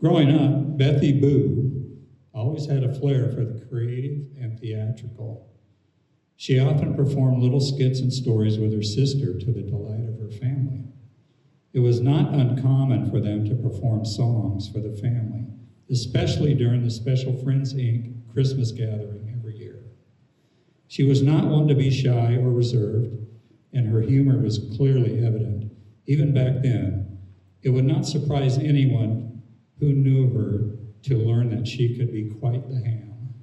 Growing up, Bethy Boo always had a flair for the creative and theatrical. She often performed little skits and stories with her sister to the delight of her family. It was not uncommon for them to perform songs for the family, especially during the Special Friends, Inc. Christmas gathering every year. She was not one to be shy or reserved, and her humor was clearly evident. Even back then, it would not surprise anyone who knew her to learn that she could be quite the ham.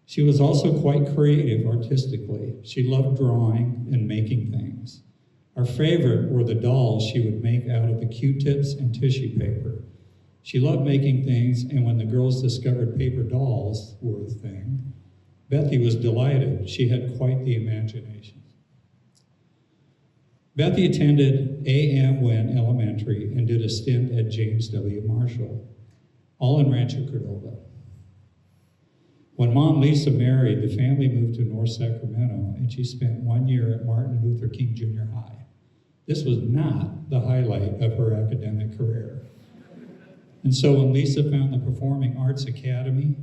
She was also quite creative artistically. She loved drawing and making things. Our favorite were the dolls she would make out of the Q-tips and tissue paper. She loved making things, and when the girls discovered paper dolls were a thing, Bethy was delighted. She had quite the imagination. Bethy attended A.M. Wynn Elementary and did a stint at James W. Marshall, all in Rancho Cordova. When Mom Lisa married, the family moved to North Sacramento, and she spent 1 year at Martin Luther King Jr. High. This was not the highlight of her academic career. And so when Lisa found the Performing Arts Academy,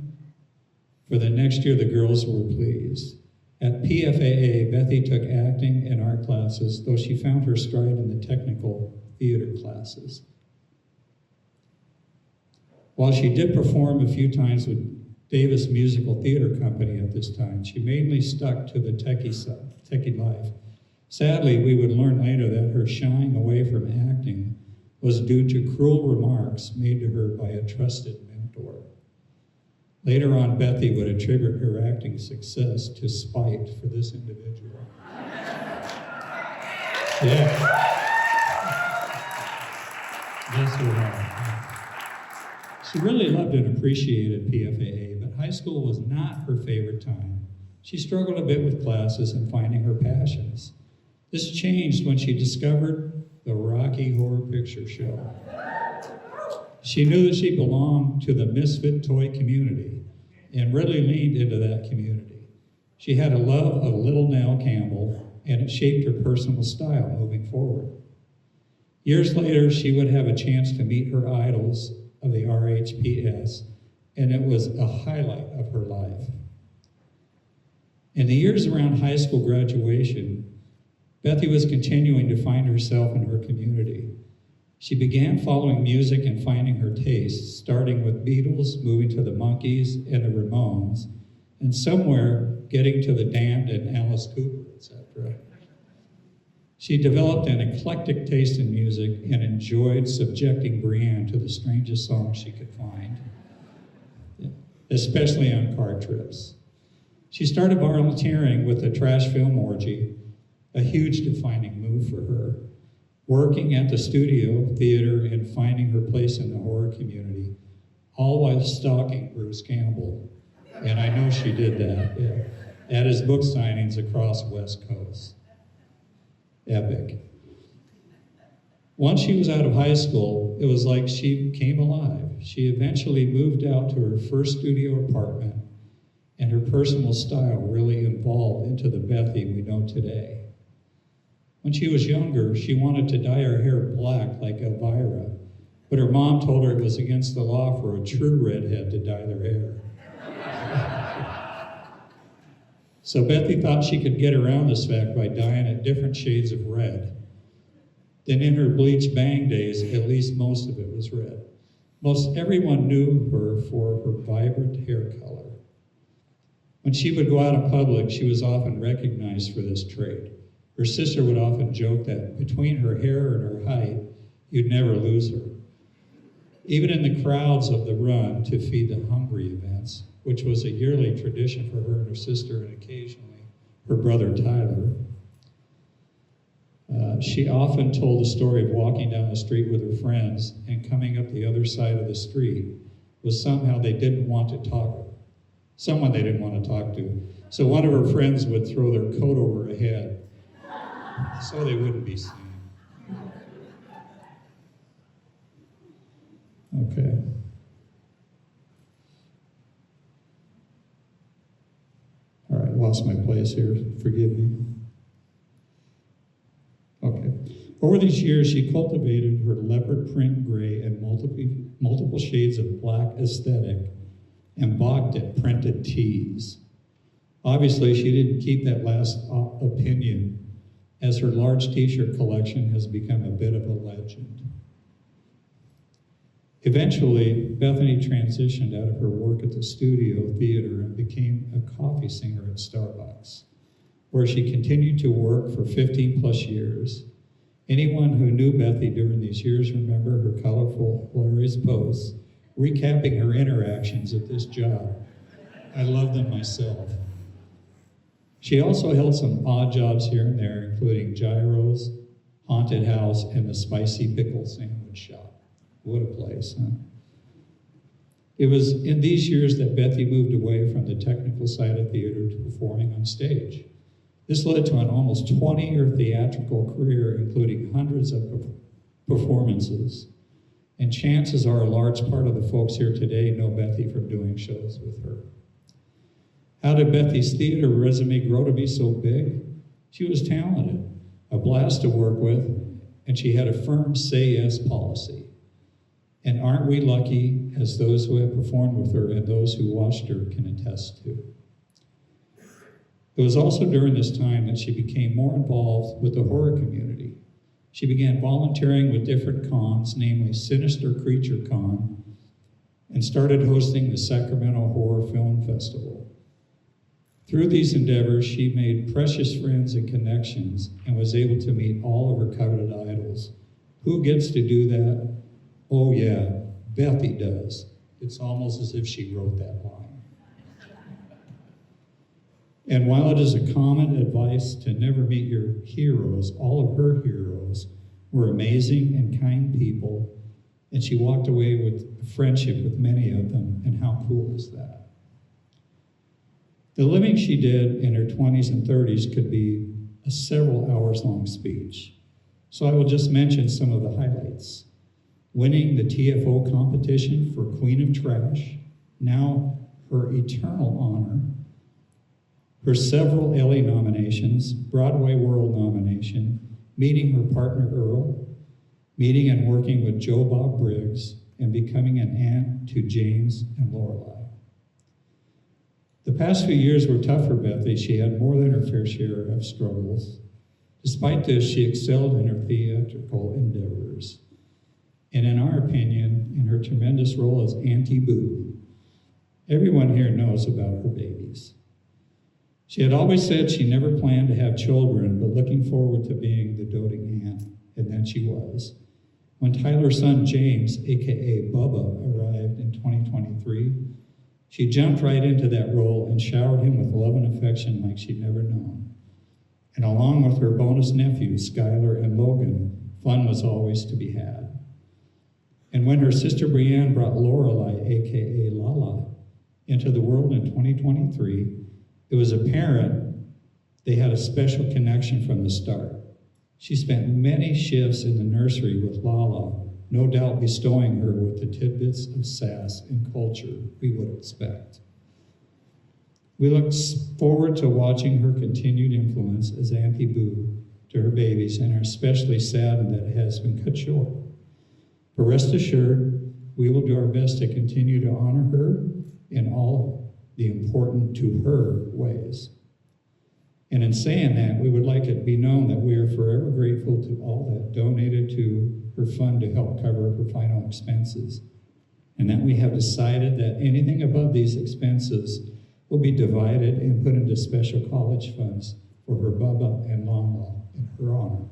for the next year the girls were pleased. At PFAA, Bethy took acting and art classes, though she found her stride in the technical theater classes. While she did perform a few times with Davis Musical Theater Company at this time, she mainly stuck to the techie life. Sadly, we would learn later that her shying away from acting was due to cruel remarks made to her by a trusted mentor. Later on, Bethy would attribute her acting success to spite for this individual. Yeah. Yes, we are. She really loved and appreciated PFAA, but high school was not her favorite time. She struggled a bit with classes and finding her passions. This changed when she discovered the Rocky Horror Picture Show. She knew that she belonged to the misfit toy community and really leaned into that community. She had a love of Little Nell Campbell, and it shaped her personal style moving forward. Years later, she would have a chance to meet her idols of the RHPS, and it was a highlight of her life. In the years around high school graduation, Bethy was continuing to find herself in her community. She began following music and finding her tastes, starting with Beatles, moving to the Monkees and the Ramones, and somewhere getting to the Damned and Alice Cooper, etc. She developed an eclectic taste in music and enjoyed subjecting Brianne to the strangest songs she could find, especially on car trips. She started volunteering with the Trash Film Orgy, a huge defining move for her, working at the studio, theater, and finding her place in the horror community, all while stalking Bruce Campbell. And I know she did that, at his book signings across West Coast. Epic. Once she was out of high school, it was like she came alive. She eventually moved out to her first studio apartment, and her personal style really evolved into the Bethy we know today. When she was younger, she wanted to dye her hair black like Elvira, but her mom told her it was against the law for a true redhead to dye their hair. So Bethy thought she could get around this fact by dyeing it different shades of red. Then in her bleach bang days, at least most of it was red. Most everyone knew her for her vibrant hair color. When she would go out in public, she was often recognized for this trait. Her sister would often joke that between her hair and her height, you'd never lose her. Even in the crowds of the run to feed the hungry events, which was a yearly tradition for her and her sister and occasionally her brother Tyler, she often told the story of walking down the street with her friends and coming up the other side of the street was somehow they didn't want to talk, someone they didn't want to talk to. So one of her friends would throw their coat over her head so they wouldn't be seen. Okay. All right, lost my place here. Forgive me. Okay. Over these years, she cultivated her leopard print gray and multiple shades of black aesthetic and balked at printed tees. Obviously, she didn't keep that last opinion, as her large t-shirt collection has become a bit of a legend. Eventually, Bethany transitioned out of her work at the studio theater and became a coffee singer at Starbucks, where she continued to work for 15 plus years. Anyone who knew Bethy during these years remember her colorful, hilarious posts, recapping her interactions at this job. I love them myself. She also held some odd jobs here and there, including gyros, haunted house, and the spicy pickle sandwich shop. What a place, huh? It was in these years that Bethy moved away from the technical side of theater to performing on stage. This led to an almost 20-year theatrical career, including hundreds of performances. And chances are a large part of the folks here today know Bethy from doing shows with her. How did Bethy's theater resume grow to be so big? She was talented, a blast to work with, and she had a firm say yes policy. And aren't we lucky, as those who have performed with her and those who watched her can attest to. It was also during this time that she became more involved with the horror community. She began volunteering with different cons, namely Sinister Creature Con, and started hosting the Sacramento Horror Film Festival. Through these endeavors, she made precious friends and connections and was able to meet all of her coveted idols. Who gets to do that? Oh yeah, Bethy does. It's almost as if she wrote that line. And while it is a common advice to never meet your heroes, all of her heroes were amazing and kind people, and she walked away with a friendship with many of them, and how cool is that? The living she did in her 20s and 30s could be a several hours long speech. So I will just mention some of the highlights. Winning the TFO competition for Queen of Trash, now her eternal honor, her several Ellie nominations, Broadway World nomination, meeting her partner Earl, meeting and working with Joe Bob Briggs, and becoming an aunt to James and Lorelai. The past few years were tough for Bethy. She had more than her fair share of struggles. Despite this, she excelled in her theatrical endeavors. And in our opinion, in her tremendous role as Auntie Boo, everyone here knows about her babies. She had always said she never planned to have children, but looking forward to being the doting aunt, and then she was. When Tyler's son James, aka Bubba, arrived in 2023, she jumped right into that role and showered him with love and affection like she'd never known. And along with her bonus nephews, Skylar and Logan, fun was always to be had. And when her sister Brienne brought Lorelai, aka Lala, into the world in 2023, it was apparent they had a special connection from the start. She spent many shifts in the nursery with Lala, no doubt bestowing her with the tidbits of sass and culture we would expect. We look forward to watching her continued influence as Auntie Boo to her babies, and are especially saddened that it has been cut short. But rest assured, we will do our best to continue to honor her in all the important to her ways. And in saying that, we would like it to be known that we are forever grateful to all that donated to her fund to help cover her final expenses, and that we have decided that anything above these expenses will be divided and put into special college funds for her Bubba and Lala in her honor.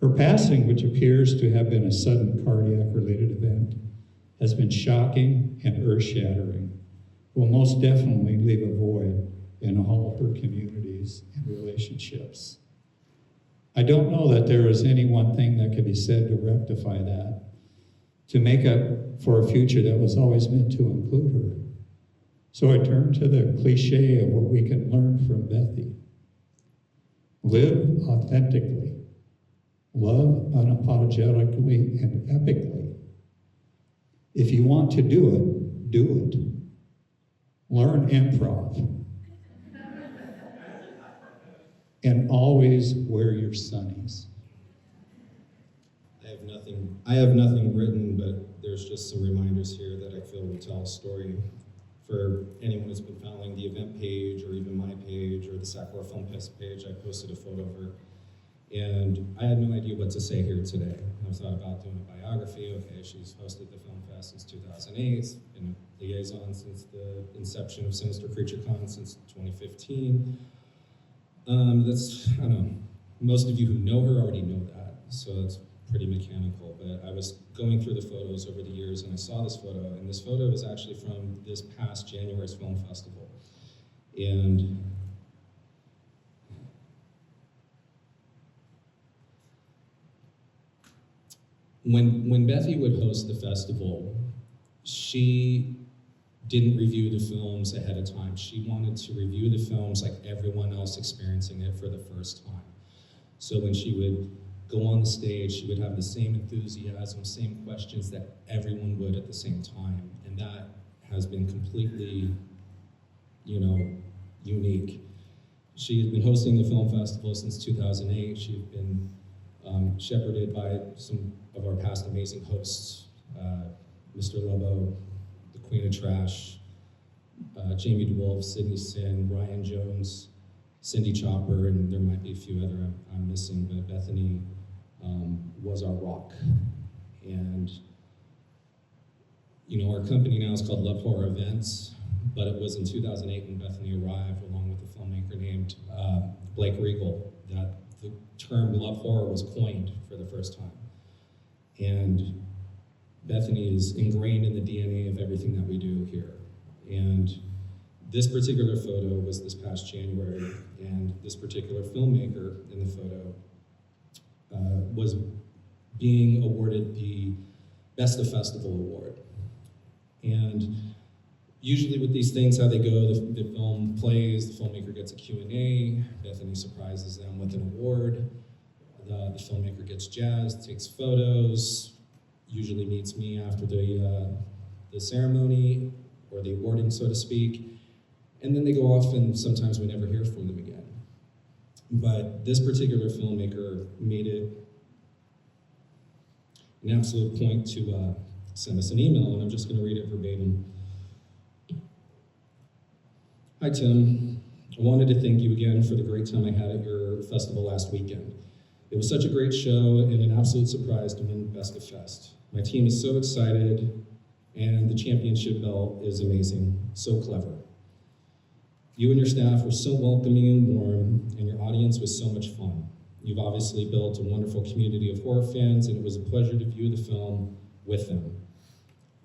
Her passing, which appears to have been a sudden cardiac-related event, has been shocking and earth-shattering, will most definitely leave a void in all of her communities and relationships. I don't know that there is any one thing that could be said to rectify that, to make up for a future that was always meant to include her. So I turn to the cliche of what we can learn from Bethy. Live authentically. Love unapologetically and epically. If you want to do it, do it. Learn improv. And always wear your sunnies. I have nothing written, but there's just some reminders here that I feel will tell a story. For anyone who's been following the event page, or even my page, or the Sacramento Film Fest page, I posted a photo of her. And I had no idea what to say here today. I thought about doing a biography. Okay, she's hosted the Film Fest since 2008, been a liaison since the inception of Sinister Creature Con since 2015. I don't know, most of you who know her already know that, so it's pretty mechanical, but I was going through the photos over the years and I saw this photo, and this photo is actually from this past January's film festival. And when Bethy would host the festival, she didn't review the films ahead of time. She wanted to review the films like everyone else experiencing it for the first time. So when she would go on the stage, she would have the same enthusiasm, same questions that everyone would at the same time. And that has been completely, unique. She has been hosting the film festival since 2008. She's been shepherded by some of our past amazing hosts, Mr. Lobo, the Queen of Trash, Jamie DeWolf, Sydney Sin, Ryan Jones, Cindy Chopper, and there might be a few other I'm missing, but Bethany was our rock. And our company now is called Love Horror Events, but it was in 2008 when Bethany arrived, along with a filmmaker named Blake Regal, that the term love horror was coined for the first time. And Bethany is ingrained in the DNA of everything that we do here. And this particular photo was this past January, and this particular filmmaker in the photo was being awarded the Best of Festival Award. And usually with these things, how they go, the film plays, the filmmaker gets a Q&A, Bethany surprises them with an award, the filmmaker gets jazzed, takes photos, usually meets me after the ceremony, or the awarding, so to speak, and then they go off, and sometimes we never hear from them again. But this particular filmmaker made it an absolute point to send us an email, and I'm just gonna read it verbatim. Hi, Tim. I wanted to thank you again for the great time I had at your festival last weekend. It was such a great show and an absolute surprise to win Best of Fest. My team is so excited, and the championship belt is amazing, so clever. You and your staff were so welcoming and warm, and your audience was so much fun. You've obviously built a wonderful community of horror fans, and it was a pleasure to view the film with them.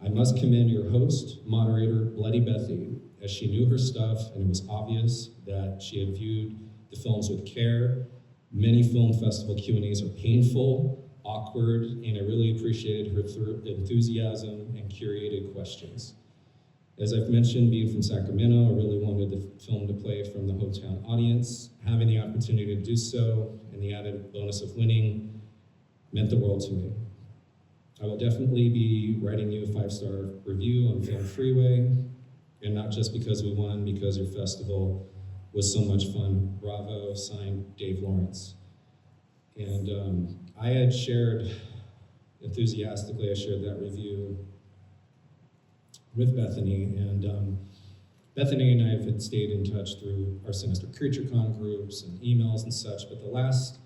I must commend your host, moderator, Bloody Bethy, as she knew her stuff, and it was obvious that she had viewed the films with care. Many film festival Q&As are painful, awkward, and I really appreciated her enthusiasm and curated questions. As I've mentioned, being from Sacramento, I really wanted the film to play from the hometown audience. Having the opportunity to do so, and the added bonus of winning, meant the world to me. I will definitely be writing you a 5-star review on Film Freeway, and not just because we won, because your festival was so much fun. Bravo, signed Dave Lawrence. And I had shared, enthusiastically, I shared that review with Bethany, and Bethany and I have stayed in touch through our Sinister Creature Con groups and emails and such, but the last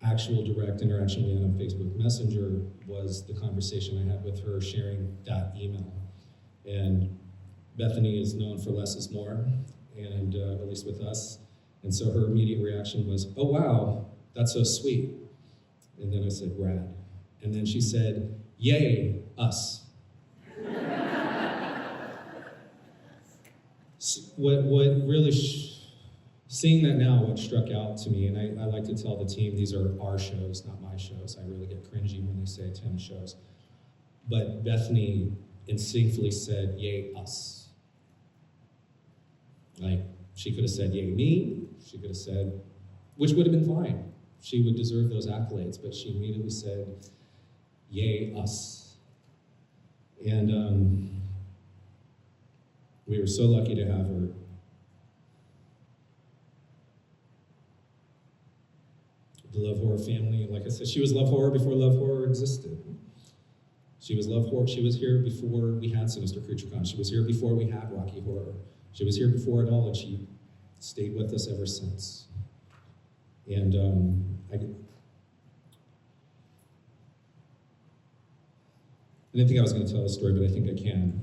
actual direct interaction we had on Facebook Messenger was the conversation I had with her sharing that email. And Bethany is known for less is more, and at least with us. And so her immediate reaction was, "Oh wow, that's so sweet." And then I said, "Rad." And then she said, "Yay, us." What really, seeing that now, what struck out to me, and I like to tell the team, these are our shows, not my shows. I really get cringy when they say Tim shows. But Bethany instinctively said, "Yay, us." Like, she could have said, "Yay, me." She could have said, which would have been fine. She would deserve those accolades, but she immediately said, "Yay, us." And we were so lucky to have her. the Love Horror family. Like I said, she was Love Horror before Love Horror existed. She was Love Horror. She was here before we had Sinister Creature Con. She was here before we had Rocky Horror. She was here before it all, and she stayed with us ever since. And I didn't think I was going to tell this story, but I think I can.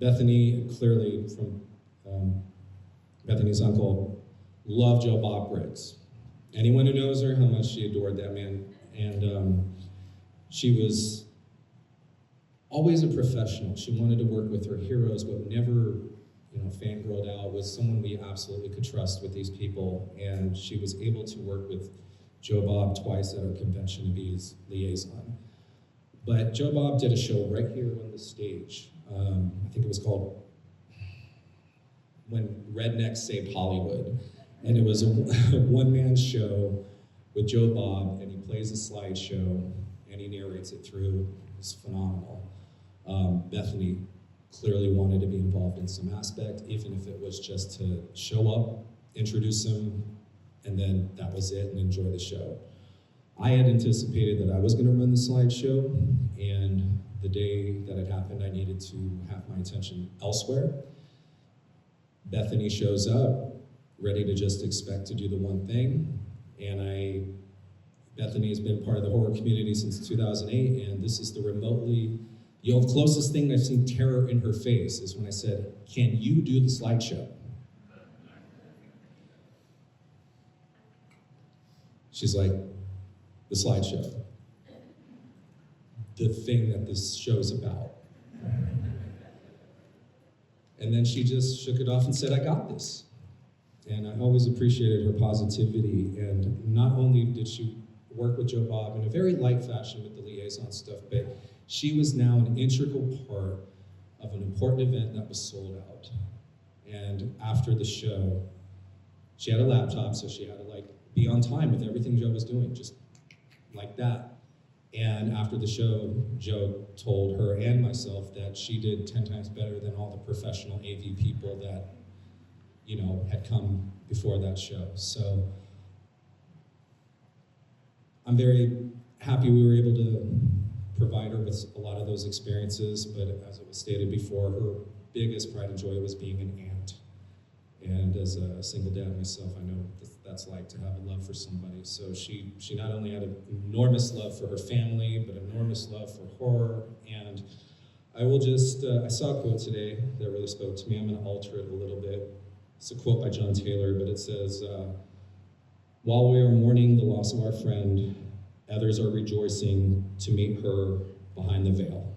Bethany, clearly from Bethany's uncle, loved Joe Bob Briggs. Anyone who knows her, how much she adored that man. And she was always a professional. She wanted to work with her heroes, but never, fangirled out, was someone we absolutely could trust with these people. And she was able to work with Joe Bob twice at our convention to be his liaison. But Joe Bob did a show right here on the stage. I think it was called When Rednecks Saved Hollywood. And it was a one-man show with Joe Bob, and he plays a slideshow, and he narrates it through. It's phenomenal. Bethany clearly wanted to be involved in some aspect, even if it was just to show up, introduce him, and then that was it, and enjoy the show. I had anticipated that I was going to run the slideshow, and the day that it happened, I needed to have my attention elsewhere. Bethany shows up, ready to just expect to do the one thing, and Bethany has been part of the horror community since 2008, and this is the closest thing I've seen terror in her face is when I said, "Can you do the slideshow?" She's like, "The slideshow. The thing that this show's about." And then she just shook it off and said, "I got this." And I always appreciated her positivity. And not only did she work with Joe Bob in a very light fashion with the liaison stuff, but she was now an integral part of an important event that was sold out. And after the show, she had a laptop, so she had to be on time with everything Joe was doing, just like that. And after the show, Joe told her and myself that she did 10 times better than all the professional AV people that, had come before that show. So I'm very happy we were able to provide her with a lot of those experiences, but as it was stated before, her biggest pride and joy was being an aunt. And as a single dad myself, I know what that's like to have a love for somebody. So she not only had an enormous love for her family, but enormous love for horror. And I will just, I saw a quote today that really spoke to me. I'm gonna alter it a little bit. It's a quote by John Taylor, but it says, "While we are mourning the loss of our friend, others are rejoicing to meet her behind the veil."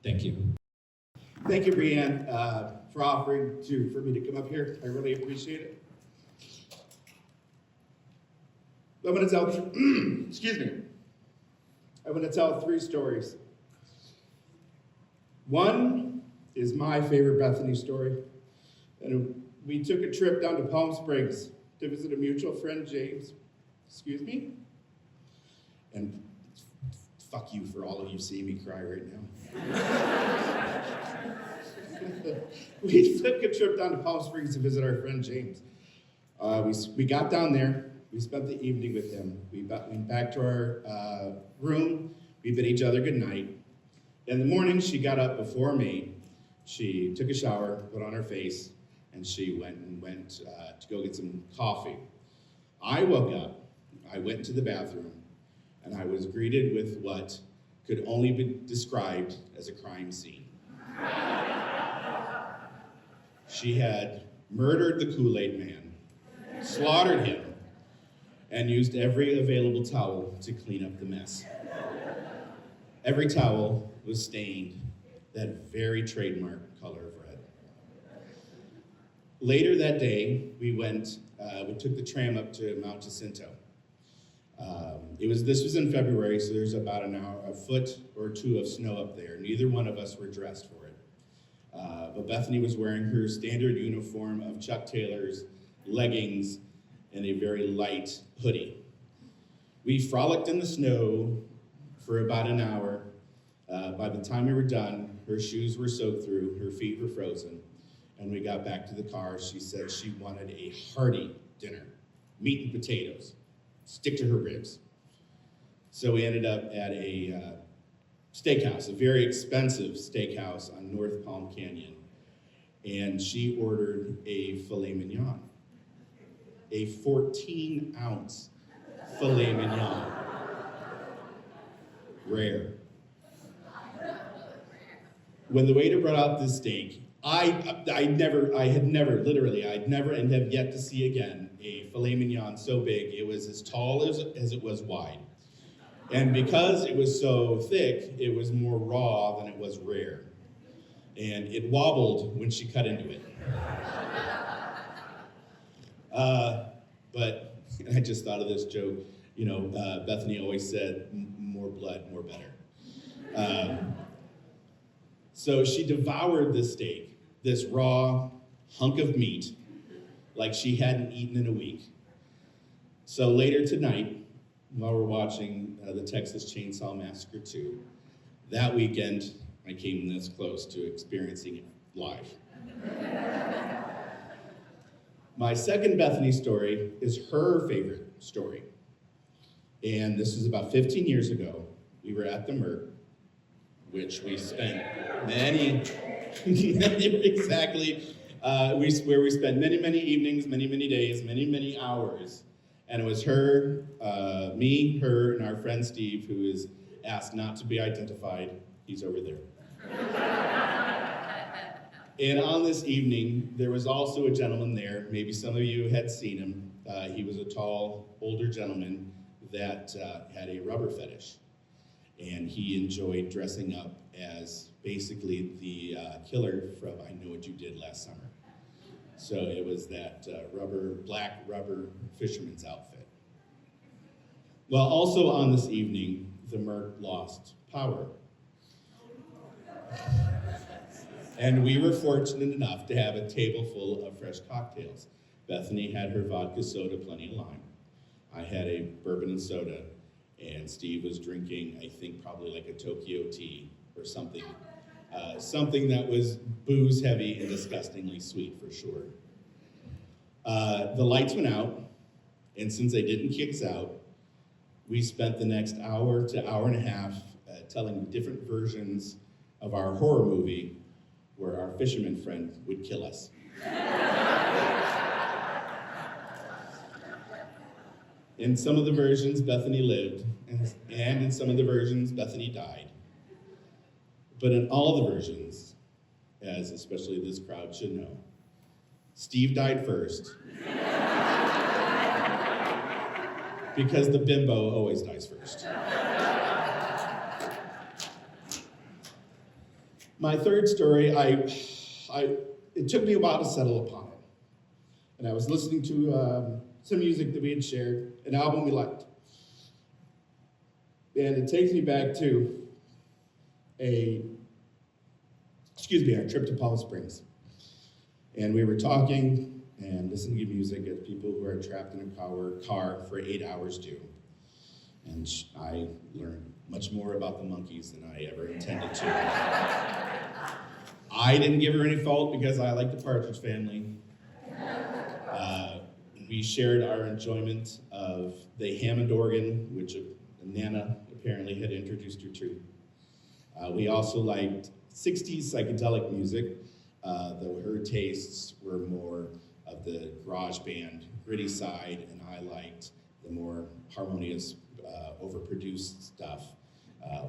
Thank you. Thank you, Brianne, for offering for me to come up here. I really appreciate it. I'm going to tell, excuse me. I'm going to tell 3 stories. One is my favorite Bethany story. And we took a trip down to Palm Springs to visit a mutual friend, James. Excuse me? And fuck you for all of you seeing me cry right now. We took a trip down to Palm Springs to visit our friend James. We got down there. We spent the evening with him. We went back to our room. We bid each other good night. In the morning, she got up before me. She took a shower, put on her face, and she went to go get some coffee. I woke up. I went to the bathroom, and I was greeted with what could only be described as a crime scene. She had murdered the Kool-Aid man, slaughtered him, and used every available towel to clean up the mess. Every towel was stained that very trademark color of red. Later that day, we took the tram up to Mount Jacinto. This was in February, so there's about a foot or 2 of snow up there. Neither one of us were dressed for it. But Bethany was wearing her standard uniform of Chuck Taylor's, leggings, and a very light hoodie. We frolicked in the snow for about an hour. By the time we were done, her shoes were soaked through, her feet were frozen, and we got back to the car. She said she wanted a hearty dinner, meat and potatoes, stick to her ribs. So we ended up at a steakhouse, a very expensive steakhouse on North Palm Canyon. And she ordered a filet mignon, a 14-ounce filet mignon. Rare. When the waiter brought out this steak, I'd never and have yet to see again a filet mignon so big. It was as tall as it was wide. And because it was so thick, it was more raw than it was rare. And it wobbled when she cut into it. But I just thought of this joke. You know, Bethany always said, more blood, more better. So she devoured this steak, this raw hunk of meat, like she hadn't eaten in a week. So later tonight, while we're watching the Texas Chainsaw Massacre 2, that weekend, I came this close to experiencing it live. My second Bethany story is her favorite story. And this was about 15 years ago. We were at the Merc, which we spent where we spent many evenings, many days, many hours. And it was her, me, her, and our friend Steve, who is asked not to be identified. He's over there. And on this evening, there was also a gentleman there. Maybe some of you had seen him. He was a tall, older gentleman that had a rubber fetish. And he enjoyed dressing up as basically the killer from I Know What You Did Last Summer. So it was that black rubber fisherman's outfit. Well, also on this evening, the Merc lost power. And we were fortunate enough to have a table full of fresh cocktails. Bethany had her vodka soda, plenty of lime. I had a bourbon and soda, and Steve was drinking, I think, probably like a Tokyo tea or something. Something that was booze heavy and disgustingly sweet for sure. The lights went out, and since they didn't kick us out, we spent the next hour to hour and a half telling different versions of our horror movie where our fisherman friend would kill us. In some of the versions, Bethany lived, and in some of the versions, Bethany died. But in all the versions, as especially this crowd should know, Steve died first, because the bimbo always dies first. My third story, it took me a while to settle upon it. And I was listening to some music that we had shared, an album we liked. And it takes me back to our trip to Palm Springs. And we were talking and listening to music as people who are trapped in a car for 8 hours do. And I learned much more about the monkeys than I ever intended to. I didn't give her any fault because I like the Partridge Family. We shared our enjoyment of the Hammond organ, which Nana apparently had introduced her to. We also liked 60s psychedelic music, though her tastes were more of the garage band, gritty side, and I liked the more harmonious, overproduced stuff.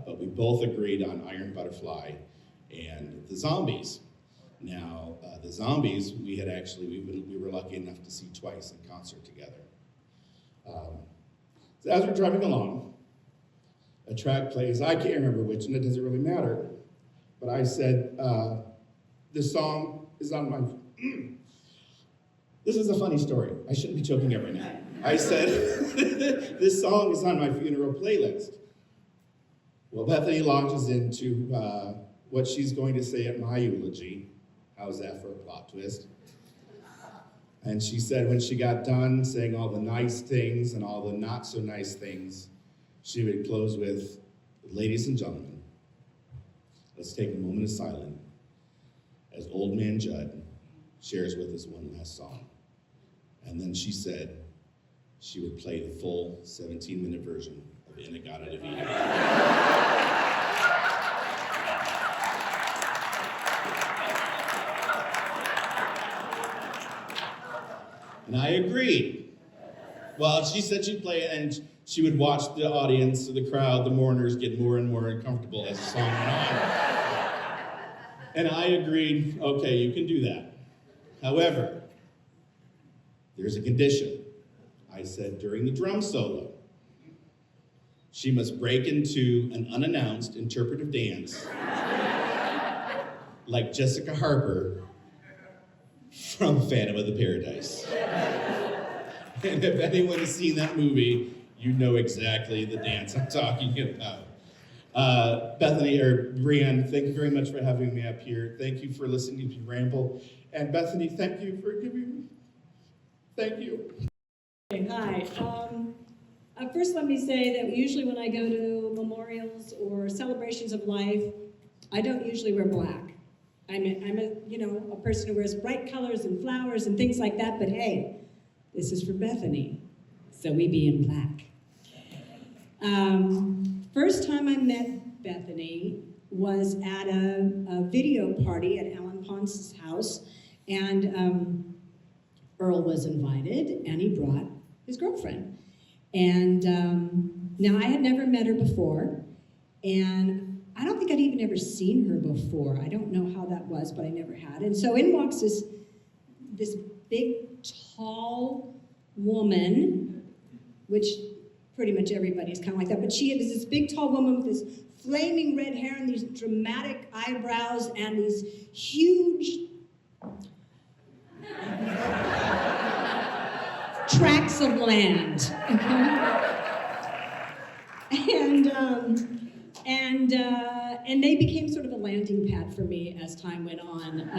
But we both agreed on Iron Butterfly and the Zombies. Now, the Zombies, we were lucky enough to see twice in concert together. So as we're driving along, a track plays, I can't remember which, and it doesn't really matter, but I said, this song is on my, this is a funny story. I shouldn't be joking every night. I said, this song is on my funeral playlist. Well, Bethany launches into what she's going to say at my eulogy. How's that for a plot twist? And she said when she got done saying all the nice things and all the not so nice things, she would close with, ladies and gentlemen, let's take a moment of silence as old man Judd shares with us one last song. And then she said, she would play the full 17-minute version of In-A-Gadda-Da-Vida. And I agreed. Well, she said she'd play it, and she would watch the audience, the crowd, the mourners get more and more uncomfortable as the song went on. And I agreed, okay, you can do that. However, there's a condition. I said during the drum solo, she must break into an unannounced interpretive dance like Jessica Harper from Phantom of the Paradise. And if anyone has seen that movie, you know exactly the dance I'm talking about. Bethany, or Brianne, thank you very much for having me up here. Thank you for listening to me ramble. And Bethany, thank you for giving me. Thank you. Hi. First, let me say that usually when I go to memorials or celebrations of life, I don't usually wear black. I'm a person who wears bright colors and flowers and things like that. But hey, this is for Bethany, so we be in black. First time I met Bethany was at a video party at Alan Ponce's house, and Earl was invited, and he brought his girlfriend. And now I had never met her before, and I don't think I'd even ever seen her before. I don't know how that was, but I never had. And so in walks this big, tall woman, which pretty much everybody's kind of like that, but she was this big, tall woman with this flaming red hair and these dramatic eyebrows and these huge tracts of land, and they became sort of a landing pad for me as time went on.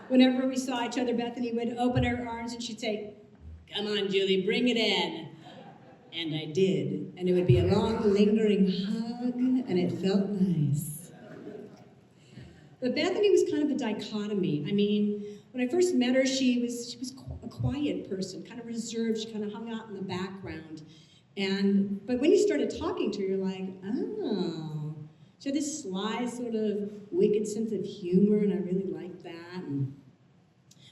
Whenever we saw each other, Bethany would open her arms and she'd say, "Come on, Julie, bring it in." And I did, and it would be a long, lingering hug, and it felt nice. But Bethany was kind of a dichotomy. I mean, when I first met her, she was a quiet person, kind of reserved. She kind of hung out in the background. But when you started talking to her, you're like, oh. She had this sly, sort of wicked sense of humor, and I really liked that.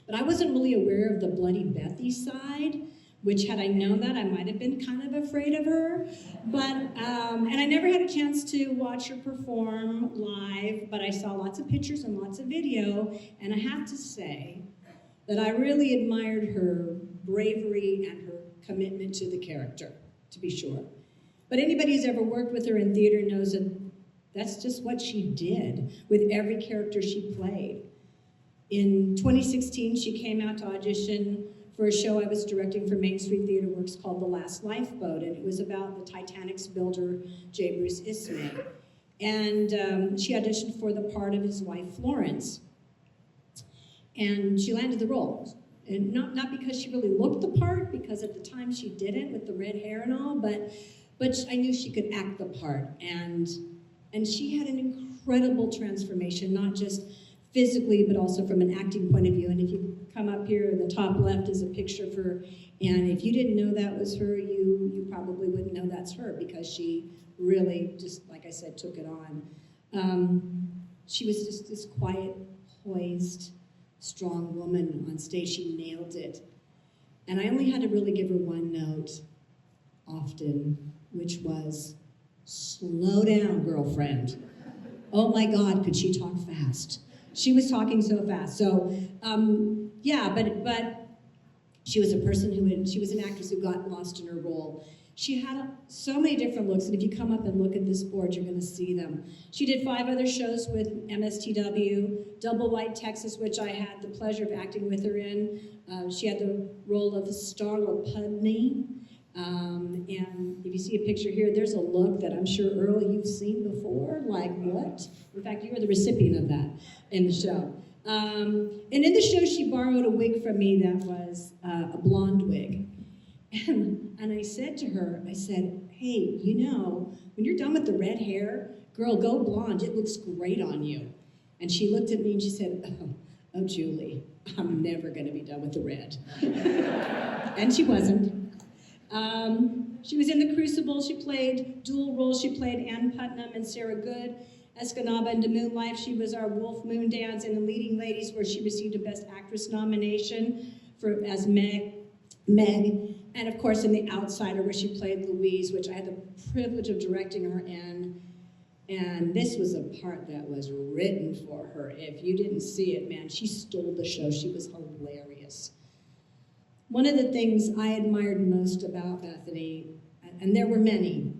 But I wasn't really aware of the Bloody Bethy side, which had I known that, I might have been kind of afraid of her. And I never had a chance to watch her perform live, but I saw lots of pictures and lots of video, and I have to say that I really admired her bravery and her commitment to the character, to be sure. But anybody who's ever worked with her in theater knows that that's just what she did with every character she played. In 2016, she came out to audition for a show I was directing for Main Street Theater Works called The Last Lifeboat, and it was about the Titanic's builder, J. Bruce Ismay. And she auditioned for the part of his wife, Florence. And she landed the role. And not because she really looked the part, because at the time she didn't with the red hair and all, but I knew she could act the part. And she had an incredible transformation, not just physically, but also from an acting point of view. And if you come up here, the top left is a picture of her, and if you didn't know that was her, you probably wouldn't know that's her, because she really, just like I said, took it on. She was just this quiet, poised, strong woman on stage. She nailed it. And I only had to really give her one note often, which was, slow down, girlfriend. Oh my God, could she talk fast? She was talking so fast. So, yeah, but she was a person she was an actress who got lost in her role. She had so many different looks, and if you come up and look at this board, you're gonna see them. She did 5 other shows with MSTW, Double White Texas, which I had the pleasure of acting with her in. She had the role of Starla Pudney. And if you see a picture here, there's a look that I'm sure, Earl, you've seen before. Like, what? In fact, you were the recipient of that in the show. And in the show, she borrowed a wig from me that was a blonde wig. And I said to her, I said, hey, when you're done with the red hair, girl, go blonde. It looks great on you. And she looked at me and she said, oh, Julie, I'm never going to be done with the red. And she wasn't. She was in The Crucible. She played dual roles. She played Ann Putnam and Sarah Good. Escanaba into Moonlife. She was our Wolf Moon Dance in The Leading Ladies, where she received a Best Actress nomination as Meg. And of course in The Outsider, where she played Louise, which I had the privilege of directing her in. And this was a part that was written for her. If you didn't see it, man, she stole the show. She was hilarious. One of the things I admired most about Bethany, and there were many,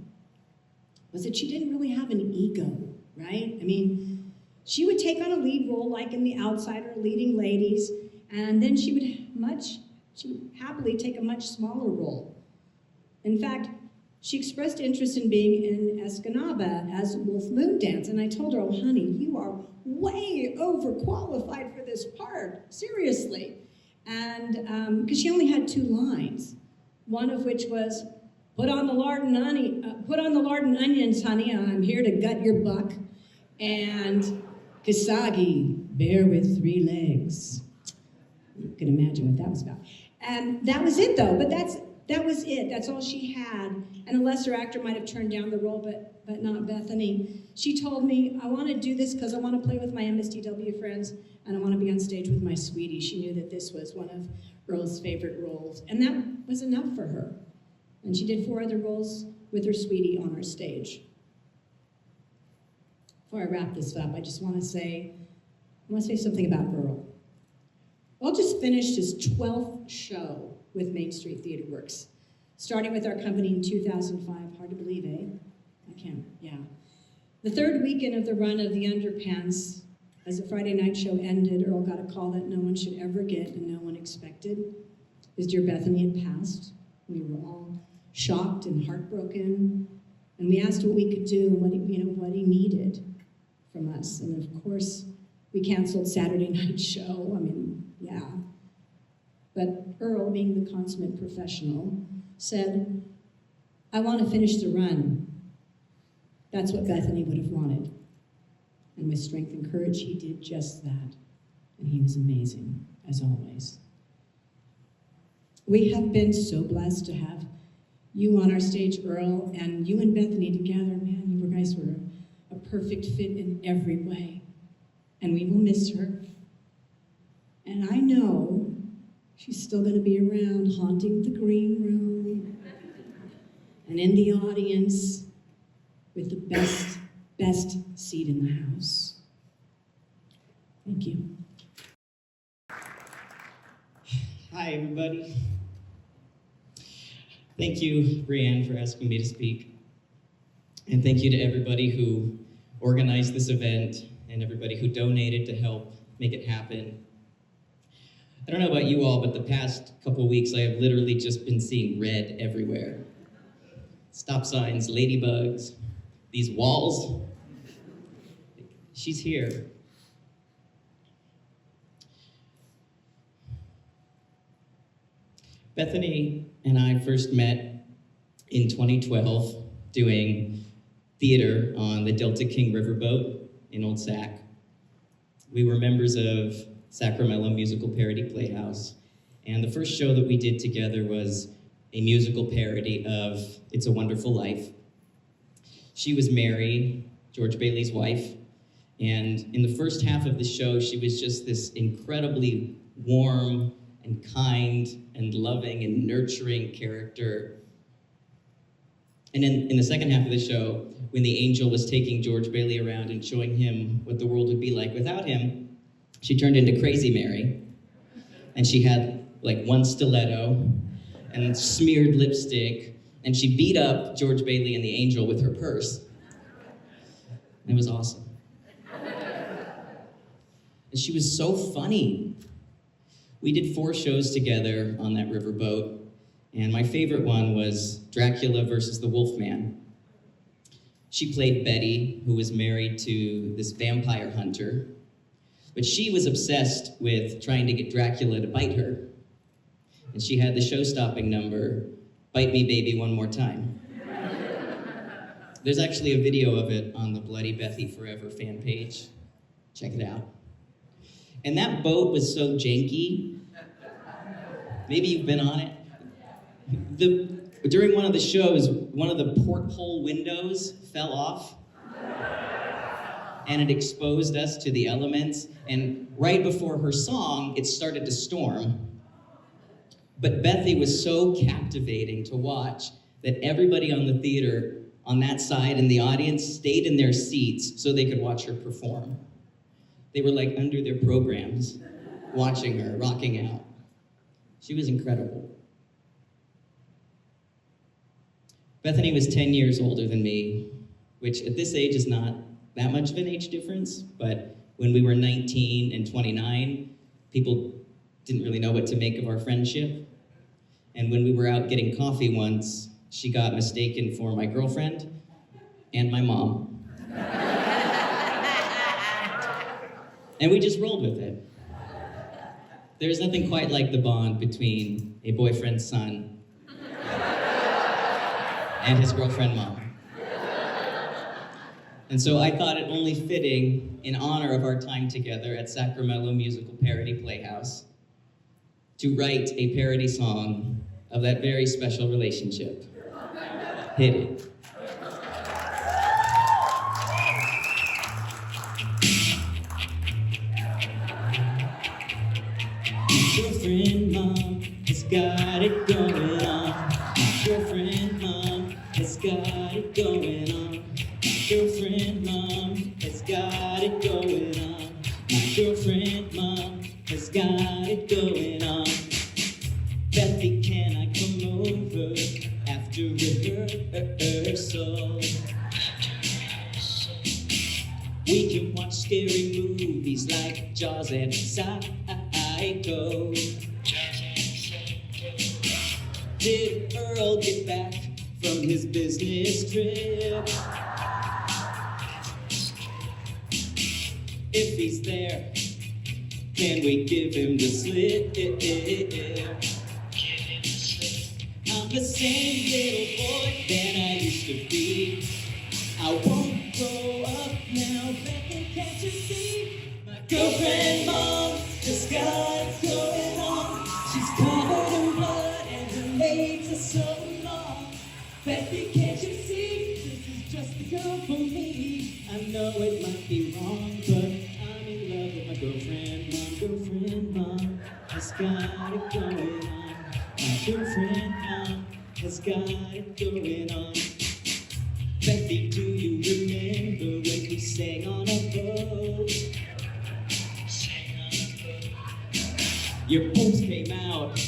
was that she didn't really have an ego, right? I mean, she would take on a lead role like in The Outsider, Leading Ladies, and then she would happily take a much smaller role. In fact, she expressed interest in being in Escanaba as Wolf Moon Dance, and I told her, oh honey, you are way overqualified for this part, seriously. And because she only had 2 lines, one of which was, put on the lard and onions, honey, I'm here to gut your buck. And Kasagi, bear with 3 legs. You can imagine what that was about. And that was it though, but that was it. That's all she had. And a lesser actor might have turned down the role, but not Bethany. She told me, I want to do this because I want to play with my MSDW friends and I want to be on stage with my sweetie. She knew that this was one of Earl's favorite roles. And that was enough for her. And she did 4 other roles with her sweetie on our stage. Before I wrap this up, I just want to say something about Earl. Earl just finished his 12th show with Main Street Theater Works, starting with our company in 2005. Hard to believe, eh? I can't, yeah. The 3rd weekend of the run of The Underpants, as the Friday night show ended, Earl got a call that no one should ever get and no one expected. His dear Bethany had passed. We were all shocked and heartbroken, and we asked what we could do and what he needed from us. And of course, we canceled Saturday night show. I mean, yeah. But Earl, being the consummate professional, said, I want to finish the run. That's what Bethany would have wanted. And with strength and courage, he did just that. And he was amazing, as always. We have been so blessed to have you on our stage, Earl, and you and Bethany together. Man, you guys were a perfect fit in every way. And we will miss her. And I know she's still going to be around, haunting the green room and in the audience with the best seat in the house. Thank you. Hi, everybody. Thank you, Brianne, for asking me to speak. And thank you to everybody who organized this event and everybody who donated to help make it happen. I don't know about you all, but the past couple of weeks I have literally just been seeing red everywhere. Stop signs, ladybugs, these walls. She's here. Bethany and I first met in 2012 doing theater on the Delta King Riverboat in Old Sac. We were members of Sacramento Musical Parody Playhouse, and the first show that we did together was a musical parody of It's a Wonderful Life. She was Mary, George Bailey's wife, and in the first half of the show, she was just this incredibly warm and kind and loving and nurturing character. And in the second half of the show, when the angel was taking George Bailey around and showing him what the world would be like without him, she turned into Crazy Mary. And she had like one stiletto and smeared lipstick, and she beat up George Bailey and the angel with her purse. It was awesome. And she was so funny. We did 4 shows together on that riverboat, and my favorite one was Dracula versus the Wolfman. She played Betty, who was married to this vampire hunter, but she was obsessed with trying to get Dracula to bite her. And she had the show-stopping number, Bite Me Baby One More Time. There's actually a video of it on the Bloody Bethy Forever fan page. Check it out. And that boat was so janky. Maybe you've been on it. But during one of the shows, one of the porthole windows fell off, and it exposed us to the elements. And right before her song, it started to storm. But Bethy was so captivating to watch that everybody on the theater, on that side in the audience, stayed in their seats so they could watch her perform. They were like under their programs, watching her, rocking out. She was incredible. Bethany was 10 years older than me, which at this age is not that much of an age difference, but when we were 19 and 29, people didn't really know what to make of our friendship. And when we were out getting coffee once, she got mistaken for my girlfriend and my mom. And we just rolled with it. There's nothing quite like the bond between a boyfriend's son and his girlfriend mom. And so I thought it only fitting, in honor of our time together at Sacramento Musical Parody Playhouse, to write a parody song of that very special relationship. Hit it. Girlfriend mom has got it going on. My girlfriend mom has got it going on. My girlfriend mom has got it going on. My girlfriend mom has got it going on. Bethy, can I come over after rehearsal? We can watch scary movies like Jaws and Psycho. Did Earl get back from his business trip? If he's there, can we give him the slip? I'm the same little boy that I used to be. I won't grow up now, Bethy, can't you see? My girlfriend mom just got it going on. She's covered in blood and her legs are so long. Bethy, can't you see? This is just the girl for me. I know it might be wrong, but I'm in love with my girlfriend mom. Girlfriend mom has got it going on. My girlfriend mom has got it going on. Bethy, do you remember when we sang on a boat? Your post came out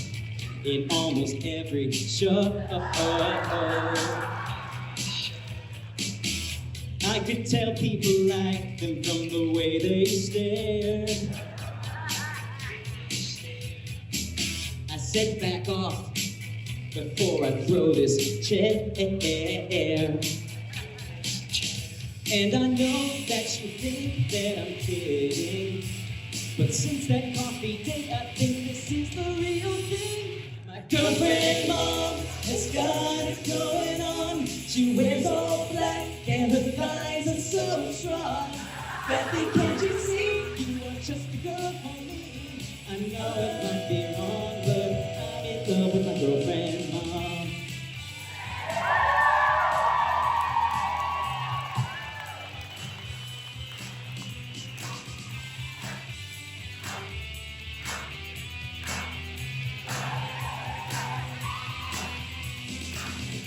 in almost every show. I could tell people liked them from the way they stared. I said back off before I throw this chair. And I know that you think that I'm kidding, but since that coffee date, I think this is the real thing. My girlfriend mom has got it going on. She wears all black and her thighs are so strong. Bethy, can't you see? You are just a girl for me. I know it might be wrong, but I'm in love with my girlfriend mom.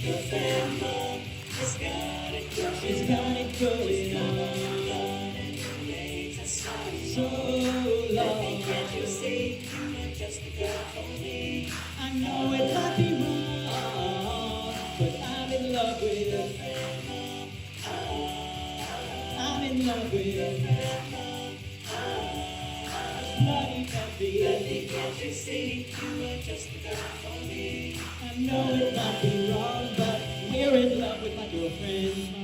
Girlfriend mom has got it going on. She's got it going on. So long. Can't you see? You are just a girl for me. I know it might be wrong, but I'm in love with her. I'm in love with her. Bloody Bethy, can't you see? You are just a girl for me. I know it might be wrong, but we're in love with my girlfriend mom.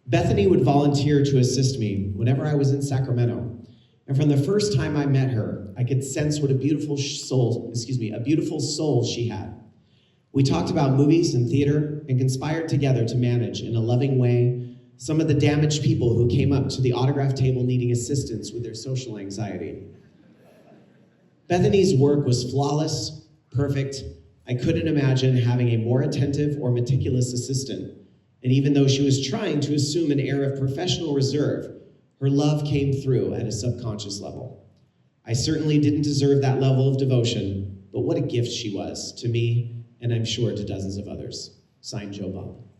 Bethany would volunteer to assist me whenever I was in Sacramento. And from the first time I met her, I could sense what a beautiful soul she had. We talked about movies and theater and conspired together to manage, in a loving way, some of the damaged people who came up to the autograph table needing assistance with their social anxiety. Bethany's work was flawless, perfect. I couldn't imagine having a more attentive or meticulous assistant. And even though she was trying to assume an air of professional reserve, her love came through at a subconscious level. I certainly didn't deserve that level of devotion, but what a gift she was to me, and I'm sure to dozens of others. Signed, Joe Bob.